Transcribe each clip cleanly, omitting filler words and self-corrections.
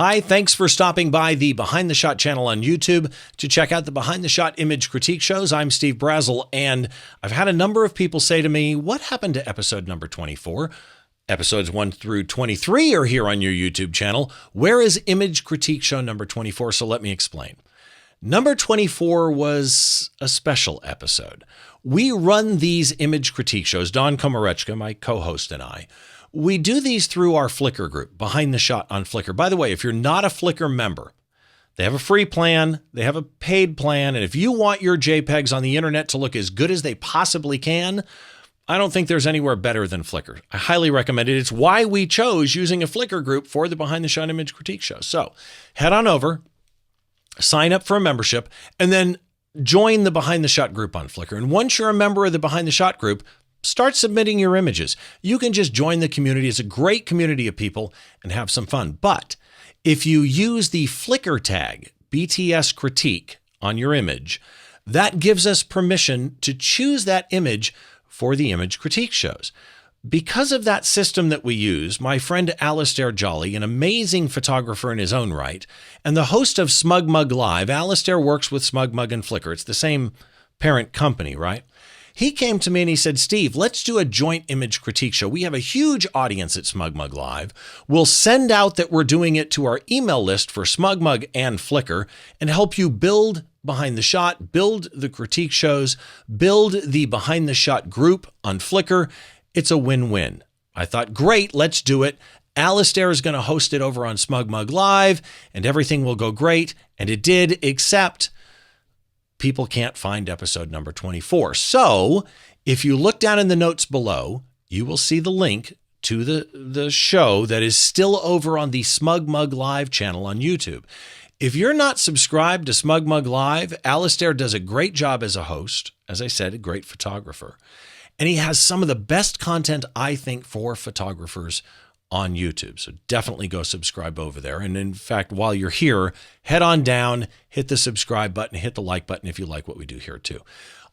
Hi, thanks for stopping by the Behind the Shot channel on YouTube to check out the Behind the Shot image critique shows. I'm Steve Brazill, and I've had a number of people say to me, what happened to episode number 24? Episodes 1 through 23 are here on your YouTube channel. Where is image critique show number 24? So let me explain. Number 24 was a special episode. We run these image critique shows, Don Komarechka, my co-host, and I. We do these through our Flickr group, Behind the Shot on Flickr. By the way, if you're not a Flickr member, they have a free plan, they have a paid plan, and if you want your JPEGs on the internet to look as good as they possibly can, I don't think there's anywhere better than Flickr. I highly recommend it. It's why we chose using a Flickr group for the Behind the Shot image critique show. So head on over, sign up for a membership, and then join the Behind the Shot group on Flickr. And once you're a member of the Behind the Shot group, start submitting your images. You can just join the community. It's a great community of people and have some fun. But if you use the Flickr tag, btscritique, on your image, that gives us permission to choose that image for the image critique shows. Because of that system that we use, my friend Alastair Jolly, an amazing photographer in his own right, and the host of SmugMug Live, Alastair works with SmugMug and Flickr. It's the same parent company, right? He came to me and he said, Steve, let's do a joint image critique show. We have a huge audience at SmugMug Live. We'll send out that we're doing it to our email list for SmugMug and Flickr and help you build Behind the Shot, build the critique shows, build the Behind the Shot group on Flickr. It's a win-win. I thought, great, let's do it. Alastair is going to host it over on SmugMug Live and everything will go great. And it did, except people can't find episode number 24. So if you look down in the notes below, you will see the link to the show that is still over on the SmugMug Live channel on YouTube. If you're not subscribed to SmugMug Live, Alastair does a great job as a host. As I said, a great photographer. And he has some of the best content, I think, for photographers on YouTube. So definitely go subscribe over there. And in fact, while you're here, head on down, hit the subscribe button, hit the like button if you like what we do here too.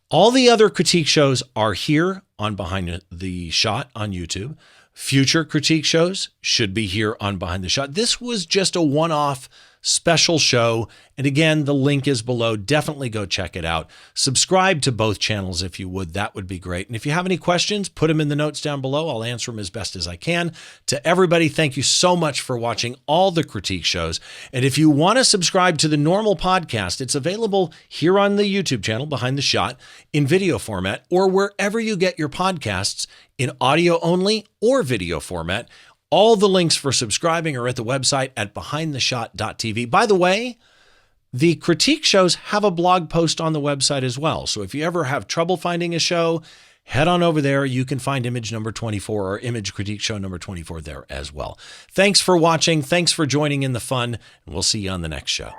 All the other critique shows are here on Behind the Shot on YouTube. Future critique shows should be here on Behind the Shot. This was just a one-off special show. And again, the link is below. Definitely go check it out. Subscribe to both channels if you would. That would be great. And if you have any questions, put them in the notes down below. I'll answer them as best as I can. To everybody, thank you so much for watching all the critique shows. And if you want to subscribe to the normal podcast, it's available here on the YouTube channel, Behind the Shot, in video format, or wherever you get your podcasts in audio only or video format. All the links for subscribing are at the website at behindtheshot.tv. By the way, the critique shows have a blog post on the website as well. So if you ever have trouble finding a show, head on over there. You can find image number 24 or image critique show number 24 there as well. Thanks for watching. Thanks for joining in the fun. And we'll see you on the next show.